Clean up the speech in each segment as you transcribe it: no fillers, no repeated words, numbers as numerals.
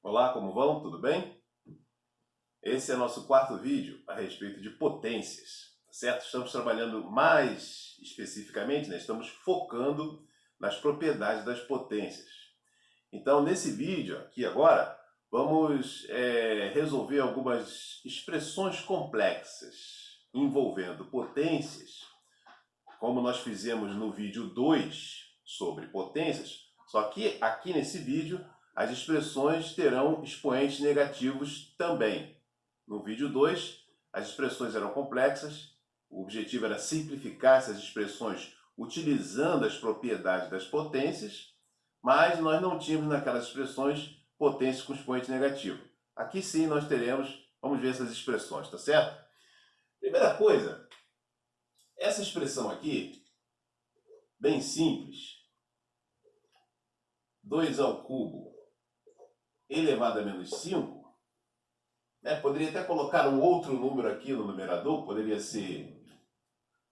Olá, como vão? Tudo bem? Esse é nosso quarto vídeo a respeito de potências, tá certo? Estamos trabalhando mais especificamente, né? Estamos focando nas propriedades das potências. Então, nesse vídeo aqui agora, vamos resolver algumas expressões complexas envolvendo potências, como nós fizemos no vídeo 2 sobre potências, só que aqui nesse vídeo as expressões terão expoentes negativos também. No vídeo 2, as expressões eram complexas, o objetivo era simplificar essas expressões utilizando as propriedades das potências, mas nós não tínhamos naquelas expressões potências com expoente negativo. Aqui sim nós teremos, vamos ver essas expressões, tá certo? Primeira coisa, essa expressão aqui, bem simples, 2 ao cubo elevado a menos 5, poderia até colocar um outro número aqui no numerador, poderia ser,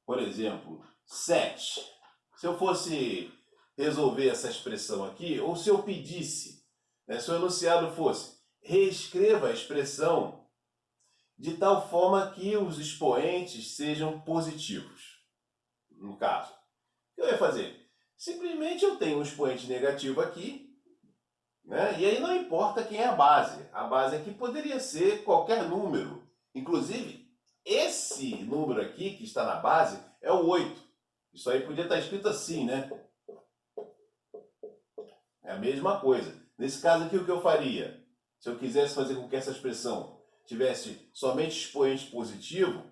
por exemplo, 7. Se eu fosse resolver essa expressão aqui, ou se eu pedisse, se o enunciado fosse, reescreva a expressão de tal forma que os expoentes sejam positivos, no caso. O que eu ia fazer? Simplesmente eu tenho um expoente negativo aqui, e aí não importa quem é a base. A base aqui poderia ser qualquer número. Inclusive, esse número aqui que está na base é o 8. Isso aí podia estar escrito assim, né? É a mesma coisa. Nesse caso aqui, o que eu faria? Se eu quisesse fazer com que essa expressão tivesse somente expoente positivo,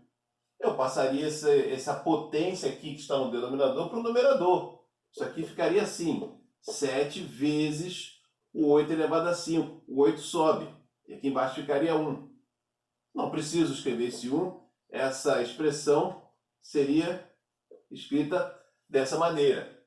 eu passaria essa potência aqui que está no denominador para o numerador. Isso aqui ficaria assim, 7 vezes o 8 elevado a 5. O 8 sobe. E aqui embaixo ficaria 1. Não preciso escrever esse 1. Essa expressão seria escrita dessa maneira.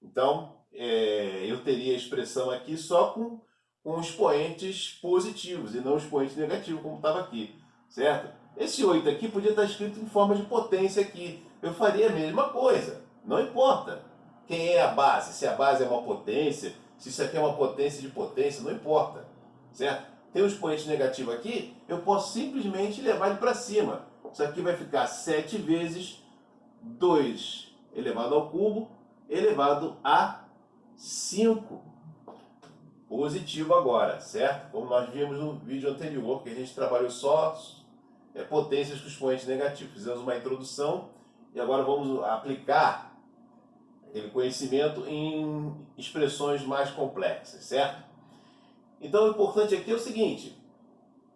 Então, eu teria a expressão aqui só com expoentes positivos e não expoente negativo, como estava aqui. Certo? Esse 8 aqui podia estar escrito em forma de potência aqui. Eu faria a mesma coisa. Não importa quem é a base. Se a base é uma potência, se isso aqui é uma potência de potência, não importa, certo? Tem um expoente negativo aqui, eu posso simplesmente levar ele para cima. Isso aqui vai ficar 7 vezes 2 elevado ao cubo, elevado a 5. Positivo agora, certo? Como nós vimos no vídeo anterior, que a gente trabalhou só potências com expoente negativo. Fizemos uma introdução e agora vamos aplicar aquele conhecimento em expressões mais complexas, certo? Então o importante aqui é o seguinte,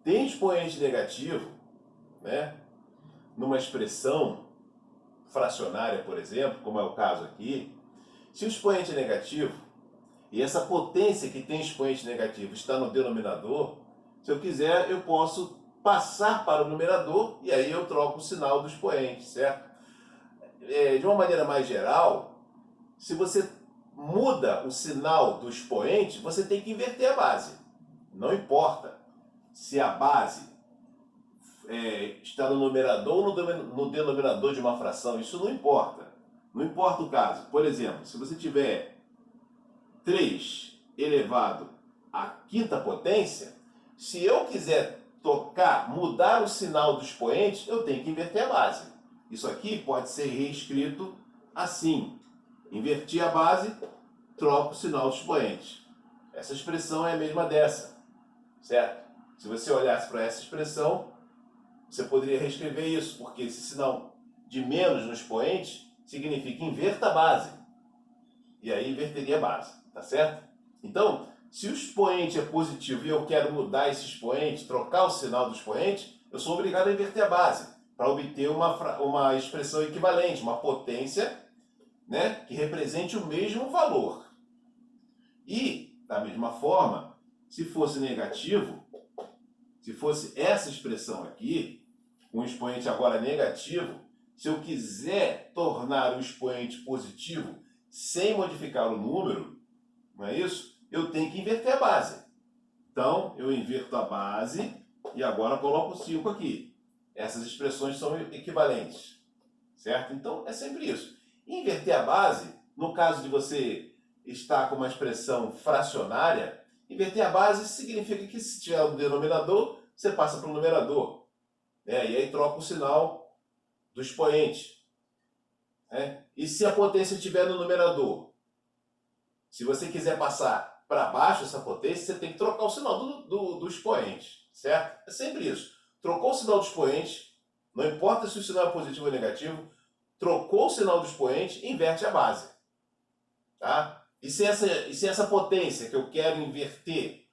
tem expoente negativo, numa expressão fracionária, por exemplo, como é o caso aqui, se o expoente é negativo e essa potência que tem expoente negativo está no denominador, se eu quiser eu posso passar para o numerador e aí eu troco o sinal do expoente, certo? De uma maneira mais geral, se você muda o sinal do expoente, você tem que inverter a base. Não importa se a base está no numerador ou no denominador de uma fração, isso não importa. Não importa o caso. Por exemplo, se você tiver 3 elevado à quinta potência, se eu quiser mudar o sinal do expoente, eu tenho que inverter a base. Isso aqui pode ser reescrito assim. Inverti a base, troco o sinal do expoente. Essa expressão é a mesma dessa, certo? Se você olhasse para essa expressão, você poderia reescrever isso, porque esse sinal de menos no expoente significa inverta a base. E aí inverteria a base, tá certo? Então, se o expoente é positivo e eu quero mudar esse expoente, trocar o sinal do expoente, eu sou obrigado a inverter a base, para obter uma expressão equivalente, uma potência que represente o mesmo valor. E, da mesma forma, se fosse negativo, se fosse essa expressão aqui, com o expoente agora negativo, se eu quiser tornar o expoente positivo sem modificar o número, não é isso? Eu tenho que inverter a base. Então, eu inverto a base e agora coloco 5 aqui. Essas expressões são equivalentes, certo? Então, é sempre isso. Inverter a base, no caso de você estar com uma expressão fracionária, Inverter a base significa que se tiver no denominador, você passa para o numerador. Né? E aí troca o sinal do expoente. Né? E se a potência estiver no numerador, se você quiser passar para baixo essa potência, você tem que trocar o sinal do expoente, certo? É sempre isso. Trocou o sinal do expoente, não importa se o sinal é positivo ou negativo, trocou o sinal do expoente, inverte a base. Tá? E se essa potência que eu quero inverter,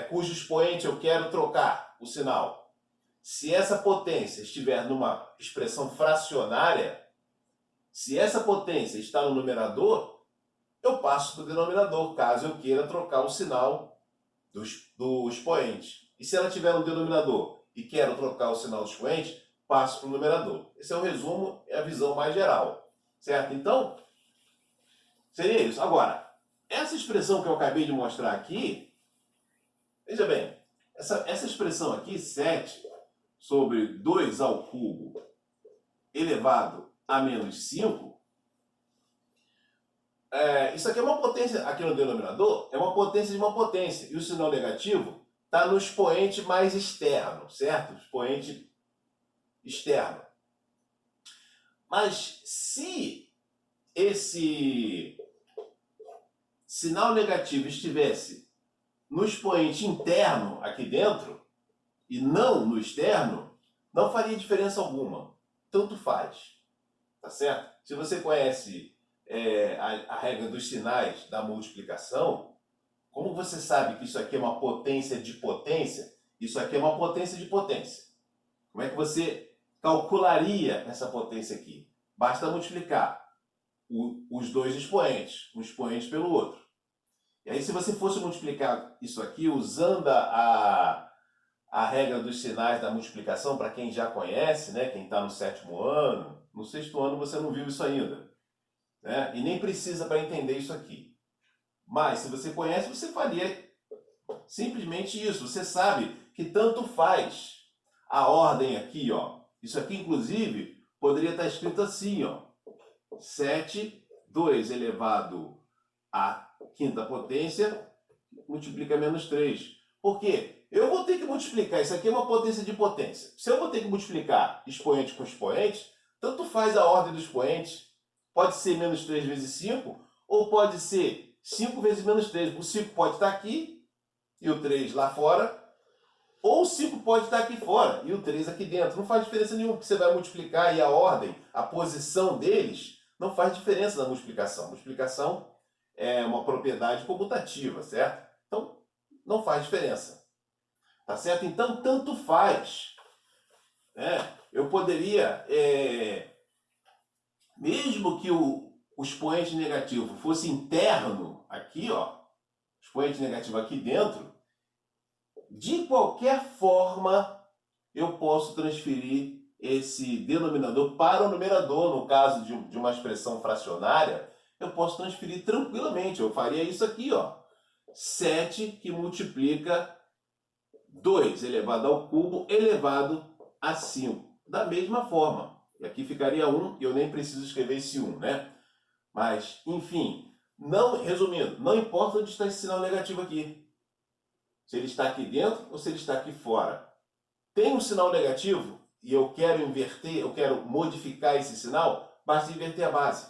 cujo expoente eu quero trocar o sinal, se essa potência estiver numa expressão fracionária, se essa potência está no numerador, eu passo para o denominador, caso eu queira trocar o sinal do expoente. E se ela estiver no denominador e quero trocar o sinal do expoente, passo para o numerador. Esse é o resumo, é a visão mais geral. Certo? Então, seria isso. Agora, essa expressão que eu acabei de mostrar aqui, veja bem, essa expressão aqui, 7 sobre 2 ao cubo elevado a menos 5, isso aqui é uma potência, aqui no denominador, é uma potência de uma potência. E o sinal negativo está no expoente mais externo, certo? Expoente externo. Mas se esse sinal negativo estivesse no expoente interno aqui dentro, e não no externo, não faria diferença alguma. Tanto faz. Tá certo? Se você conhece a regra dos sinais da multiplicação, como você sabe que isso aqui é uma potência de potência, isso aqui é uma potência de potência. Como é que você calcularia essa potência aqui? Basta multiplicar os dois expoentes, um expoente pelo outro. E aí, se você fosse multiplicar isso aqui usando a regra dos sinais da multiplicação, para quem já conhece, né, quem está no 7º ano, no 6º ano você não viu isso ainda. Né? E nem precisa para entender isso aqui. Mas, se você conhece, você faria simplesmente isso. Você sabe que tanto faz a ordem aqui, ó. Isso aqui, inclusive, poderia estar escrito assim, ó. 7, 2 elevado à quinta potência, multiplica menos 3. Por quê? Eu vou ter que multiplicar, isso aqui é uma potência de potência. Se eu vou ter que multiplicar expoente com expoente, tanto faz a ordem do expoente. Pode ser menos 3 vezes 5, ou pode ser 5 vezes menos 3. O 5 pode estar aqui e o 3 lá fora, ou o 5 pode estar aqui fora e o 3 aqui dentro. Não faz diferença nenhuma, porque você vai multiplicar e a ordem, a posição deles, não faz diferença na multiplicação. Multiplicação é uma propriedade comutativa, certo? Então, não faz diferença. Tá certo? Então, tanto faz. Né? Eu poderia, mesmo que o expoente negativo fosse interno aqui, ó, expoente negativo aqui dentro, de qualquer forma eu posso transferir esse denominador para o numerador. No caso de uma expressão fracionária, eu posso transferir tranquilamente. Eu faria isso aqui, ó. 7 que multiplica 2 elevado ao cubo elevado a 5. Da mesma forma. E aqui ficaria 1 e eu nem preciso escrever esse 1, né? Mas, enfim, resumindo, não importa onde está esse sinal negativo aqui. Se ele está aqui dentro ou se ele está aqui fora. Tem um sinal negativo e eu quero inverter, eu quero modificar esse sinal, basta inverter a base.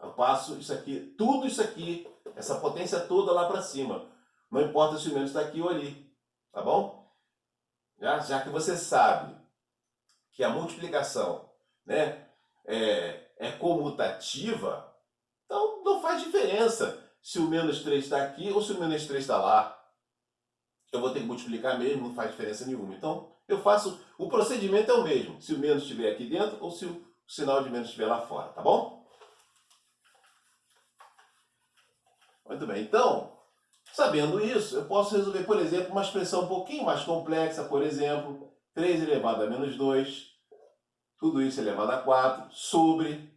Eu passo isso aqui, tudo isso aqui, essa potência toda lá para cima. Não importa se o menos está aqui ou ali. Tá bom? Já que você sabe que a multiplicação, né, é comutativa, então não faz diferença se o menos 3 está aqui ou se o menos 3 está lá. Eu vou ter que multiplicar mesmo, não faz diferença nenhuma. Então, eu faço, o procedimento é o mesmo, se o menos estiver aqui dentro ou se o sinal de menos estiver lá fora, tá bom? Muito bem, então, sabendo isso, eu posso resolver, por exemplo, uma expressão um pouquinho mais complexa, por exemplo, 3 elevado a menos 2, tudo isso elevado a 4, sobre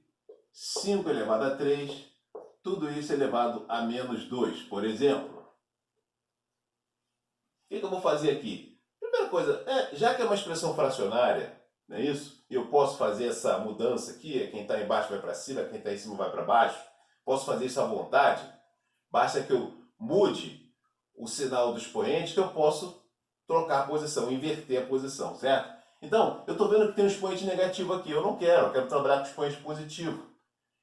5 elevado a 3, tudo isso elevado a menos 2, por exemplo. O que eu vou fazer aqui? Primeira coisa, já que é uma expressão fracionária, não é isso? Eu posso fazer essa mudança aqui, quem está embaixo vai para cima, quem está em cima vai para baixo. Posso fazer isso à vontade. Basta que eu mude o sinal do expoente que eu posso trocar a posição, inverter a posição, certo? Então, eu estou vendo que tem um expoente negativo aqui, eu quero trabalhar com expoente positivo.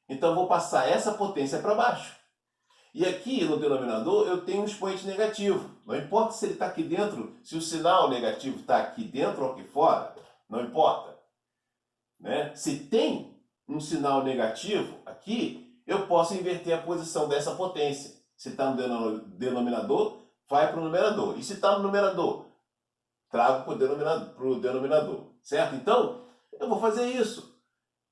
Então, eu vou passar essa potência para baixo. E aqui no denominador eu tenho um expoente negativo. Não importa se ele está aqui dentro, se o sinal negativo está aqui dentro ou aqui fora, não importa. Né? Se tem um sinal negativo aqui, eu posso inverter a posição dessa potência. Se está no denominador, vai para o numerador. E se está no numerador, trago para o denominador. Certo? Então, eu vou fazer isso.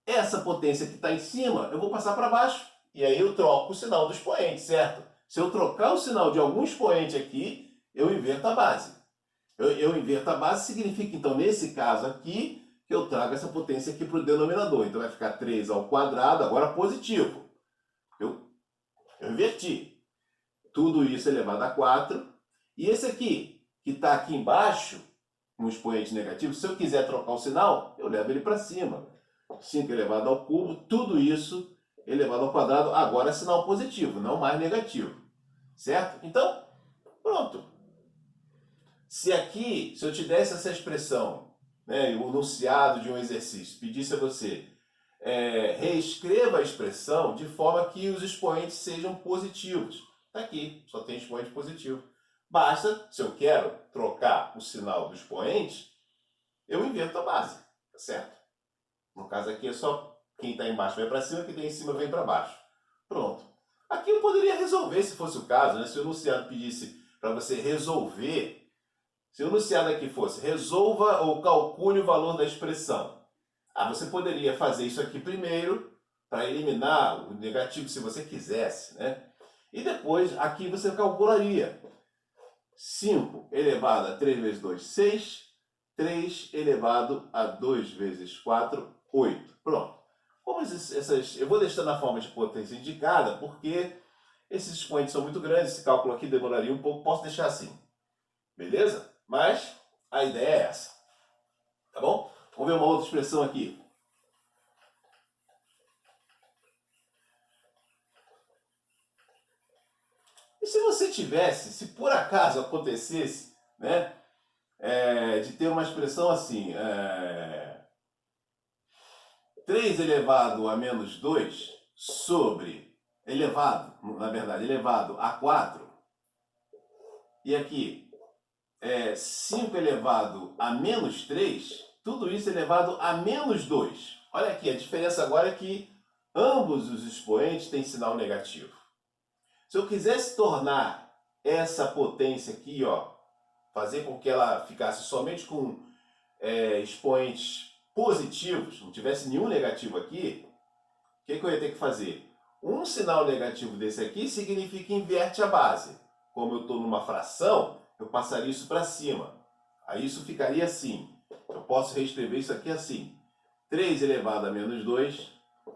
Essa potência que está em cima, eu vou passar para baixo. E aí eu troco o sinal do expoente, certo? Se eu trocar o sinal de algum expoente aqui, eu inverto a base. Eu inverto a base significa, então, nesse caso aqui, que eu trago essa potência aqui para o denominador. Então vai ficar 3 ao quadrado, agora positivo. Eu inverti. Tudo isso elevado a 4. E esse aqui, que está aqui embaixo, um expoente negativo, se eu quiser trocar o sinal, eu levo ele para cima. 5 elevado ao cubo, tudo isso elevado ao quadrado, agora é sinal positivo, não mais negativo. Certo? Então, pronto. Se eu te desse essa expressão, né, o enunciado de um exercício, pedisse a você, reescreva a expressão de forma que os expoentes sejam positivos. Está aqui, só tem expoente positivo. Basta, se eu quero trocar o sinal do expoente, eu inverto a base, tá certo? No caso aqui é só quem está embaixo vai para cima, quem está em cima vem para baixo. Pronto. Aqui eu poderia resolver, se fosse o caso, né? Se o enunciado pedisse para você resolver, se o enunciado aqui fosse resolva ou calcule o valor da expressão. Você poderia fazer isso aqui primeiro, para eliminar o negativo, se você quisesse, né? E depois, aqui você calcularia. 5 elevado a 3 vezes 2, 6. 3 elevado a 2 vezes 4, 8. Pronto. Como eu vou deixar na forma de potência indicada, porque esses expoentes são muito grandes, esse cálculo aqui demoraria um pouco, posso deixar assim. Beleza? Mas a ideia é essa. Tá bom? Vamos ver uma outra expressão aqui. E se você tivesse, se por acaso acontecesse, né, de ter uma expressão assim, 3 elevado a menos 2 sobre, elevado a 4, e aqui, 5 elevado a menos 3, tudo isso elevado a menos 2. Olha aqui, a diferença agora é que ambos os expoentes têm sinal negativo. Se eu quisesse tornar essa potência aqui, ó, fazer com que ela ficasse somente com expoentes positivos, não tivesse nenhum negativo aqui, o que eu ia ter que fazer? Um sinal negativo desse aqui significa inverte a base. Como eu estou numa fração, eu passaria isso para cima. Aí isso ficaria assim. Eu posso reescrever isso aqui assim. 3 elevado a menos 2,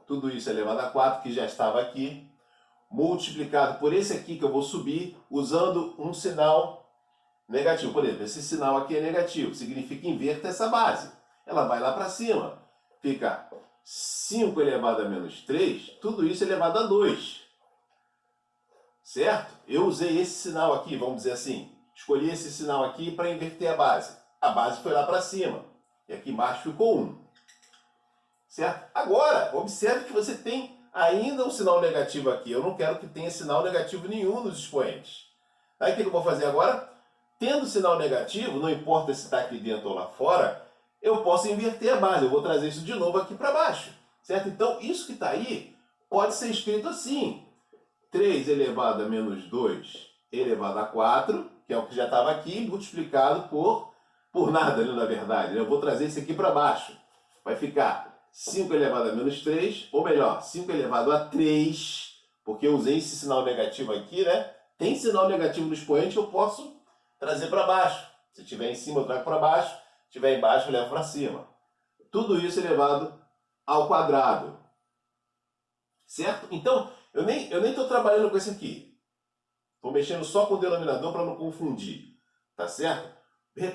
tudo isso elevado a 4, que já estava aqui, multiplicado por esse aqui que eu vou subir, usando um sinal negativo. Por exemplo, esse sinal aqui é negativo, significa inverta essa base. Ela vai lá para cima. Fica 5 elevado a menos 3, tudo isso elevado a 2. Certo? Eu usei esse sinal aqui, vamos dizer assim. Escolhi esse sinal aqui para inverter a base. A base foi lá para cima. E aqui embaixo ficou 1. Certo? Agora, observe que você tem ainda um sinal negativo aqui. Eu não quero que tenha sinal negativo nenhum nos expoentes. Aí o que eu vou fazer agora? Tendo sinal negativo, não importa se está aqui dentro ou lá fora, eu posso inverter a base. Eu vou trazer isso de novo aqui para baixo. Certo? Então, isso que está aí pode ser escrito assim. 3 elevado a menos 2 elevado a 4, que é o que já estava aqui, multiplicado por nada, né, na verdade. Eu vou trazer isso aqui para baixo. Vai ficar 5 elevado a menos 3, ou melhor, 5 elevado a 3, porque eu usei esse sinal negativo aqui, né? Tem sinal negativo no expoente, eu posso trazer para baixo. Se tiver em cima, eu trago para baixo. Se tiver embaixo, eu levo para cima. Tudo isso elevado ao quadrado. Certo? Então, eu nem estou trabalhando com esse aqui. Estou mexendo só com o denominador para não confundir. Tá certo?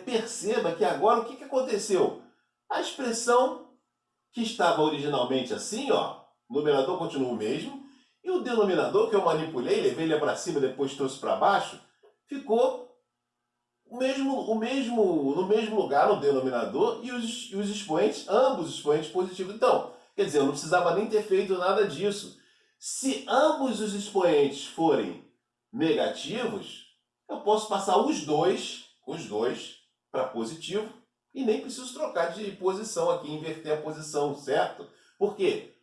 Perceba que agora o que aconteceu? A expressão que estava originalmente assim, ó, o numerador continua o mesmo, e o denominador que eu manipulei, levei ele para cima, depois trouxe para baixo, ficou no mesmo lugar, no denominador, e os expoentes, ambos os expoentes positivos. Então, quer dizer, eu não precisava nem ter feito nada disso. Se ambos os expoentes forem negativos, eu posso passar os dois para positivo e nem preciso trocar de posição aqui, inverter a posição, certo? Por quê?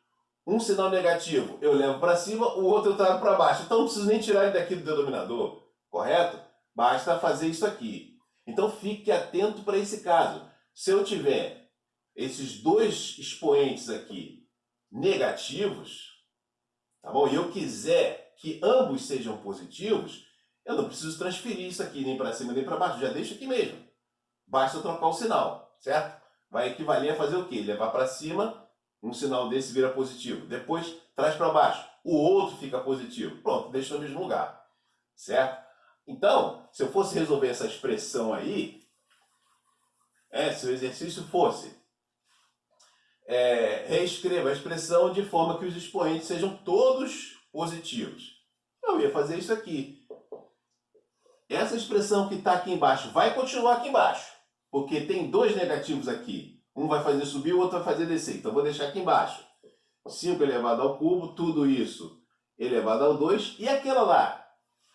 Um sinal negativo eu levo para cima, o outro eu trago para baixo. Então não preciso nem tirar ele daqui do denominador, correto? Basta fazer isso aqui. Então fique atento para esse caso. Se eu tiver esses dois expoentes aqui negativos, tá bom? E eu quiser que ambos sejam positivos, eu não preciso transferir isso aqui nem para cima nem para baixo, já deixo aqui mesmo. Basta trocar o sinal, certo? Vai equivaler a fazer o quê? Levar para cima, um sinal desse vira positivo. Depois traz para baixo, o outro fica positivo. Pronto, deixa no mesmo lugar, certo? Então, se eu fosse resolver essa expressão aí, se o exercício fosse reescreva a expressão de forma que os expoentes sejam todos positivos. Eu ia fazer isso aqui. Essa expressão que está aqui embaixo vai continuar aqui embaixo, porque tem dois negativos aqui. Um vai fazer subir, o outro vai fazer descer. Então, vou deixar aqui embaixo. 5 elevado ao cubo, tudo isso elevado ao 2. E aquela lá,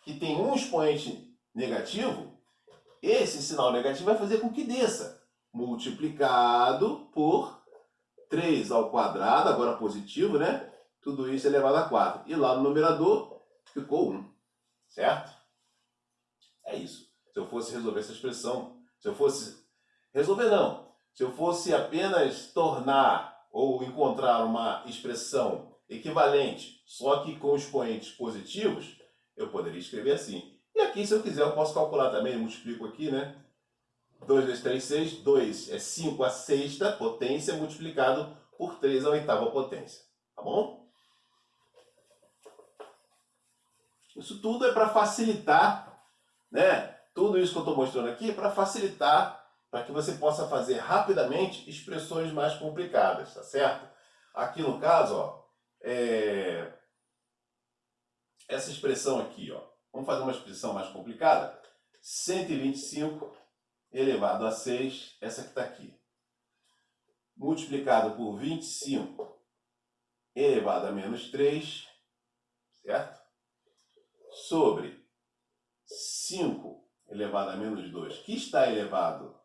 que tem um expoente negativo, esse sinal negativo vai fazer com que desça. Multiplicado por 3 ao quadrado, agora positivo, né? Tudo isso elevado a 4. E lá no numerador ficou 1. Certo? É isso. Se eu fosse resolver essa expressão, se eu fosse apenas tornar ou encontrar uma expressão equivalente, só que com expoentes positivos, eu poderia escrever assim. E aqui, se eu quiser, eu posso calcular também, multiplico aqui, né? 2 vezes 3, 6, 2 é 5 a sexta potência multiplicado por 3 a oitava potência. Tá bom? Isso tudo é para facilitar, né? Tudo isso que eu estou mostrando aqui é para facilitar, para que você possa fazer rapidamente expressões mais complicadas, tá certo? Aqui no caso, ó, essa expressão aqui, ó, vamos fazer uma expressão mais complicada. 125 elevado a 6, essa que está aqui, multiplicado por 25 elevado a menos 3, certo? Sobre 5 elevado a menos 2, que está elevado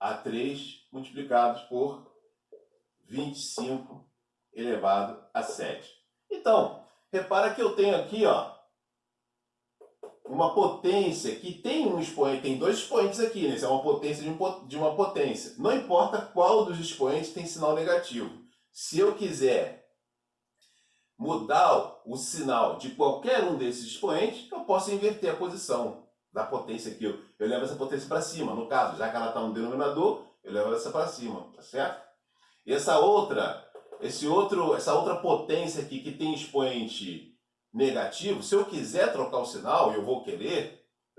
a 3, multiplicados por 25 elevado a 7. Então, repara que eu tenho aqui, ó, uma potência que tem um expoente, tem dois expoentes aqui, né? Isso é uma potência de uma potência. Não importa qual dos expoentes tem sinal negativo. Se eu quiser mudar o sinal de qualquer um desses expoentes, eu posso inverter a posição da potência aqui. Eu levo essa potência para cima. No caso, já que ela está no denominador, eu levo essa para cima, tá certo? E essa outra potência aqui que tem expoente negativo, se eu quiser trocar o sinal, eu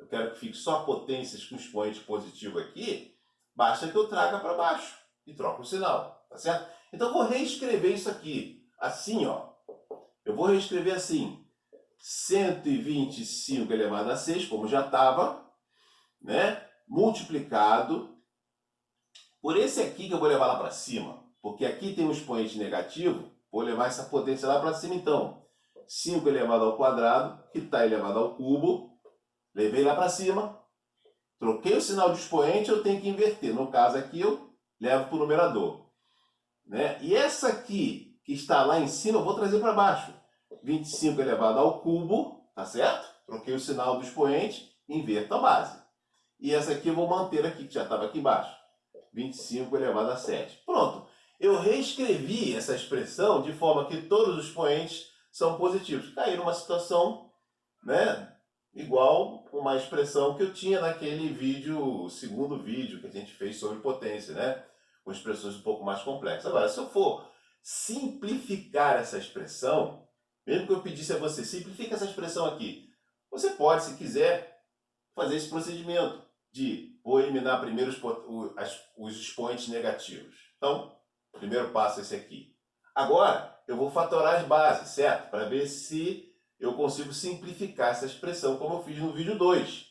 quero que fique só potências com expoente positivo aqui, basta que eu traga para baixo e troco o sinal, tá certo? Então eu vou reescrever isso aqui, assim, ó. Eu vou reescrever assim, 125 elevado a 6, como já estava, né? Multiplicado por esse aqui que eu vou levar lá para cima, porque aqui tem um expoente negativo, vou levar essa potência lá para cima então. 5 elevado ao quadrado, que está elevado ao cubo, levei lá para cima, troquei o sinal de expoente, eu tenho que inverter. No caso aqui, eu levo para o numerador. Né? E essa aqui, que está lá em cima, eu vou trazer para baixo. 25 elevado ao cubo, tá certo? Troquei o sinal do expoente, inverto a base. E essa aqui eu vou manter aqui, que já estava aqui embaixo. 25 elevado a 7. Pronto. Eu reescrevi essa expressão de forma que todos os expoentes são positivos. Caiu numa situação, né, igual uma expressão que eu tinha naquele vídeo, segundo vídeo que a gente fez sobre potência, né? Com expressões um pouco mais complexas. Agora, se eu for simplificar essa expressão, mesmo que eu pedisse a você, simplifica essa expressão aqui. Você pode, se quiser, fazer esse procedimento de vou eliminar primeiro os expoentes negativos. Então, o primeiro passo é esse aqui. Agora, eu vou fatorar as bases, certo? Para ver se eu consigo simplificar essa expressão como eu fiz no vídeo 2.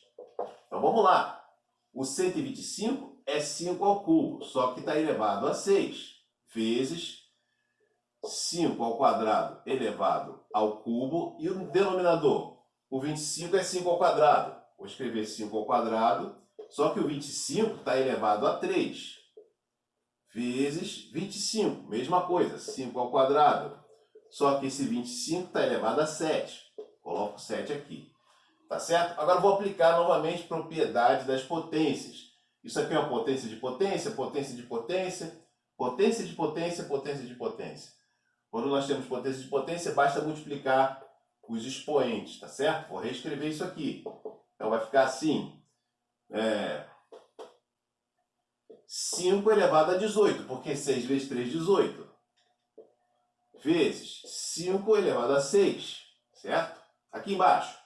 Então vamos lá. O 125 é 5 ao cubo, só que está elevado a 6, vezes 5 ao quadrado elevado ao cubo, e o denominador, o 25 é 5 ao quadrado. Vou escrever 5 ao quadrado, só que o 25 está elevado a 3, vezes 25, mesma coisa, 5 ao quadrado. Só que esse 25 está elevado a 7. Coloco 7 aqui. Tá certo? Agora vou aplicar novamente propriedade das potências. Isso aqui é uma potência de potência, potência de potência, potência de potência, potência de potência. Quando nós temos potência de potência, basta multiplicar os expoentes, tá certo? Vou reescrever isso aqui. Então vai ficar assim. 5 elevado a 18, porque 6 vezes 3, 18. Vezes 5 elevado a 6, certo? Aqui embaixo,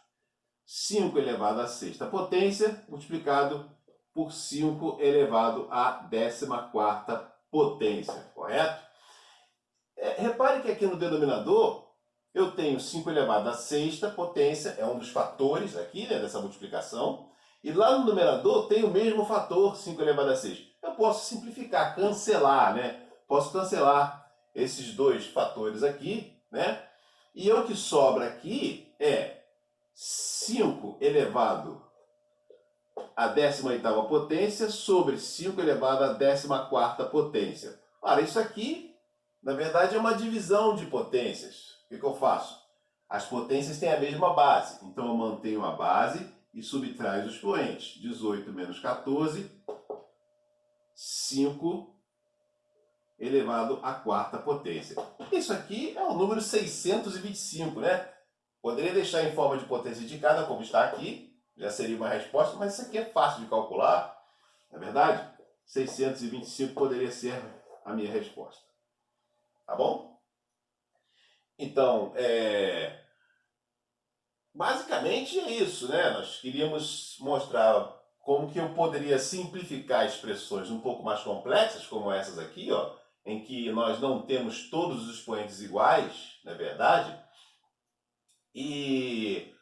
5 elevado a sexta potência, multiplicado por 5 elevado à 14ª potência, correto? Repare que aqui no denominador, eu tenho 5 elevado à sexta potência, é um dos fatores aqui, né, dessa multiplicação, e lá no numerador tem o mesmo fator, 5 elevado a 6. Eu posso simplificar, cancelar, né? Posso cancelar esses dois fatores aqui, né? E o que sobra aqui é 5 elevado à 18ª potência sobre 5 elevado à 14ª potência. Ora, isso aqui, na verdade, é uma divisão de potências. O que eu faço? As potências têm a mesma base, então eu mantenho a base e subtraio os expoentes. 18 menos 14, 5 elevado à 4ª potência. Isso aqui é o número 625, né? Poderia deixar em forma de potência indicada, como está aqui, já seria uma resposta, mas isso aqui é fácil de calcular, não é verdade? 625 poderia ser a minha resposta. Tá bom? Então, basicamente é isso, né? Nós queríamos mostrar como que eu poderia simplificar expressões um pouco mais complexas, como essas aqui, ó, em que nós não temos todos os expoentes iguais, não é verdade? E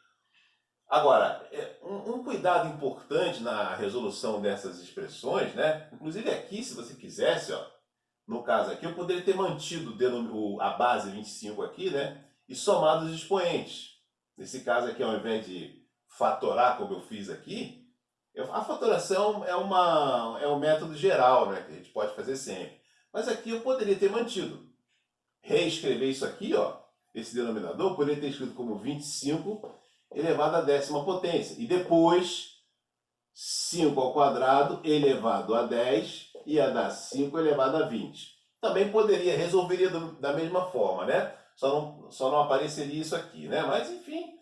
agora, um cuidado importante na resolução dessas expressões, né? Inclusive aqui, se você quisesse, ó, no caso aqui, eu poderia ter mantido a base 25 aqui, né? E somado os expoentes. Nesse caso aqui, ao invés de fatorar, como eu fiz aqui, a fatoração é um método geral, né? Que a gente pode fazer sempre. Mas aqui eu poderia ter mantido. Reescrever isso aqui, ó, esse denominador, eu poderia ter escrito como 25 elevado à 10ª potência. E depois, 5 ao quadrado elevado a 10 ia dar 5 elevado a 20. Também resolveria da mesma forma, né? Só não apareceria isso aqui, né? Mas, enfim,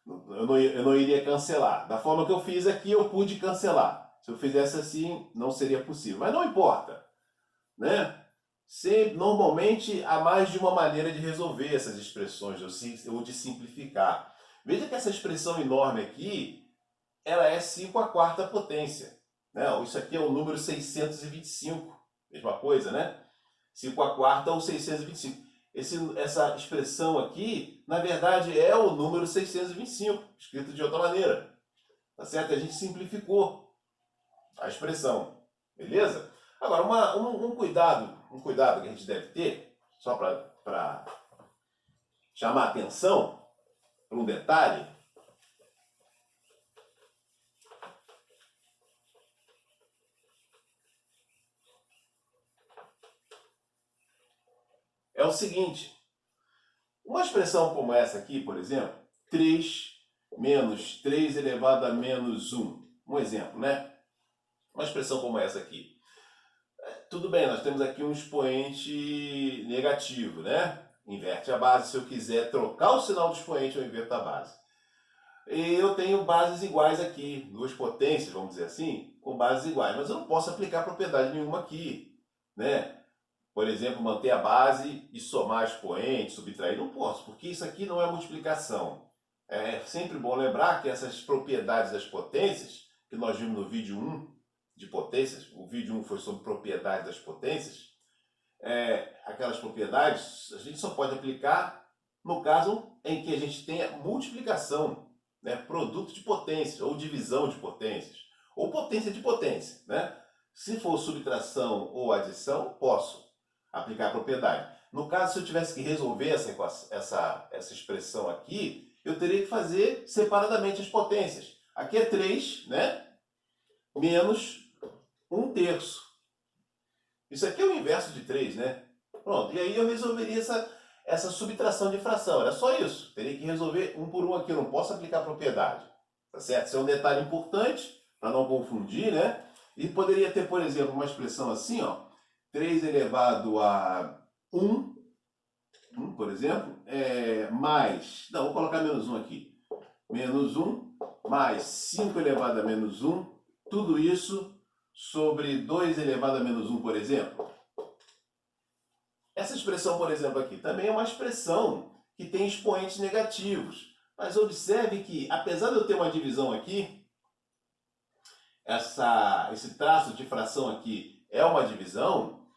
eu não iria cancelar. Da forma que eu fiz aqui, eu pude cancelar. Se eu fizesse assim, não seria possível. Mas não importa, né? Normalmente há mais de uma maneira de resolver essas expressões, ou de simplificar. Veja que essa expressão enorme aqui, ela é 5 à 4ª potência. Né? Isso aqui é o número 625, mesma coisa, né? 5 à 4ª ou 625. Essa expressão aqui, na verdade, é o número 625, escrito de outra maneira. Tá certo? A gente simplificou a expressão, beleza? Agora, um cuidado que a gente deve ter, só para chamar a atenção para um detalhe, é o seguinte: uma expressão como essa aqui, por exemplo, 3 menos 3 elevado a menos 1, um exemplo, né? Uma expressão como essa aqui. Tudo bem, nós temos aqui um expoente negativo, né? Inverte a base. Se eu quiser trocar o sinal do expoente, eu inverto a base. E eu tenho bases iguais aqui, duas potências, vamos dizer assim, com bases iguais. Mas eu não posso aplicar propriedade nenhuma aqui, né? Por exemplo, manter a base e somar expoentes, subtrair. Não posso, porque isso aqui não é multiplicação. É sempre bom lembrar que essas propriedades das potências, que nós vimos no vídeo 1 de potências, o vídeo 1 foi sobre propriedade das potências, aquelas propriedades a gente só pode aplicar no caso em que a gente tenha multiplicação, né, produto de potências ou divisão de potências. ou potência de potência, né? Se for subtração ou adição, posso aplicar a propriedade. No caso, se eu tivesse que resolver essa expressão aqui, eu teria que fazer separadamente as potências. Aqui é 3, né? Menos 1/3. Isso aqui é o inverso de 3, né? Pronto, e aí eu resolveria essa subtração de fração. Era só isso. Teria que resolver um por um aqui. Eu não posso aplicar a propriedade. Tá certo? Isso é um detalhe importante, para não confundir, né? E poderia ter, por exemplo, uma expressão assim, ó. 3 elevado a 1, por exemplo, mais... Não, vou colocar menos 1 aqui. Menos 1 mais 5 elevado a menos 1. Tudo isso sobre 2 elevado a menos 1, por exemplo. Essa expressão, por exemplo, aqui, também é uma expressão que tem expoentes negativos. Mas observe que, apesar de eu ter uma divisão aqui, esse traço de fração aqui é uma divisão,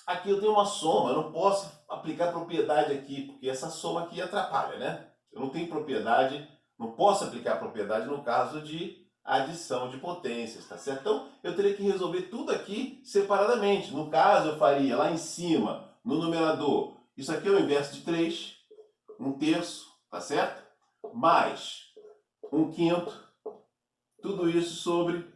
aqui eu tenho uma soma. Eu não posso aplicar propriedade aqui, porque essa soma aqui atrapalha, né? Eu não tenho propriedade, não posso aplicar propriedade no caso de adição de potências, tá certo? Então, eu teria que resolver tudo aqui separadamente. No caso, eu faria lá em cima, no numerador, isso aqui é o inverso de 3, 1/3, tá certo? Mais 1/5, tudo isso sobre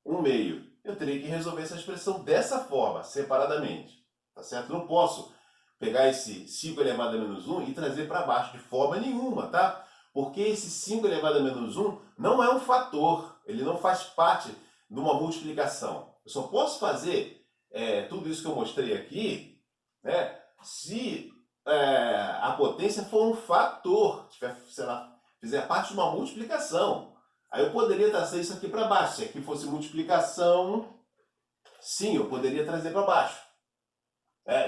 1/2. Eu teria que resolver essa expressão dessa forma, separadamente, tá certo? Eu não posso pegar esse 5 elevado a menos 1 e trazer para baixo de forma nenhuma, tá? Porque esse 5 elevado a menos 1 não é um fator, ele não faz parte de uma multiplicação. Eu só posso fazer tudo isso que eu mostrei aqui, né, se a potência for um fator, se ela fizer parte de uma multiplicação. Aí eu poderia trazer isso aqui para baixo. Se aqui fosse multiplicação, sim, eu poderia trazer para baixo.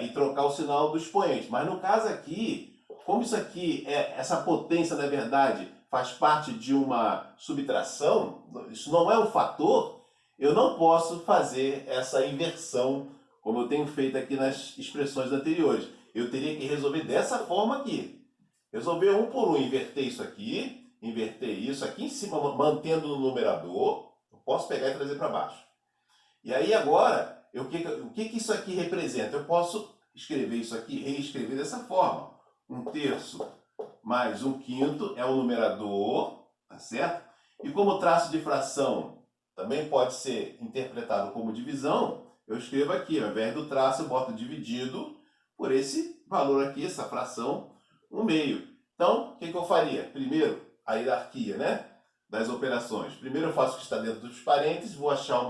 E trocar o sinal do expoente. Mas no caso aqui, como isso aqui, essa potência, na verdade, faz parte de uma subtração, isso não é um fator, eu não posso fazer essa inversão, como eu tenho feito aqui nas expressões anteriores. Eu teria que resolver dessa forma aqui. Resolver um por um, inverter isso aqui, inverter isso aqui em cima, mantendo no numerador, eu posso pegar e trazer para baixo. E aí agora, o que isso aqui representa? Eu posso escrever isso aqui, reescrever dessa forma. 1/3 mais 1/5 é o numerador, tá certo? E como traço de fração também pode ser interpretado como divisão, eu escrevo aqui, ao invés do traço, eu boto dividido por esse valor aqui, essa fração, 1/2. Então, o que eu faria? Primeiro, a hierarquia, né, das operações. Primeiro eu faço o que está dentro dos parênteses, vou achar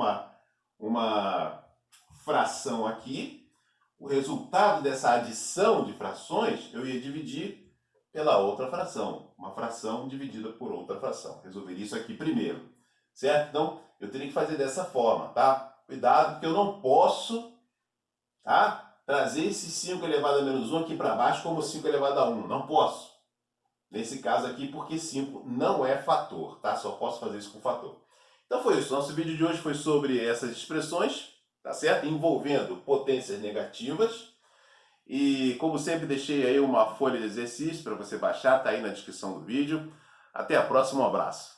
uma fração aqui. O resultado dessa adição de frações, eu ia dividir pela outra fração. Uma fração dividida por outra fração. Resolveria isso aqui primeiro, certo? Então, eu teria que fazer dessa forma, tá? Cuidado, porque eu não posso, tá, trazer esse 5 elevado a menos 1 aqui para baixo como 5 elevado a 1. Não posso. Nesse caso aqui, porque 5 não é fator, tá? Só posso fazer isso com fator. Então foi isso. Nosso vídeo de hoje foi sobre essas expressões, tá certo? Envolvendo potências negativas. E como sempre, deixei aí uma folha de exercício para você baixar, tá aí na descrição do vídeo. Até a próxima, um abraço.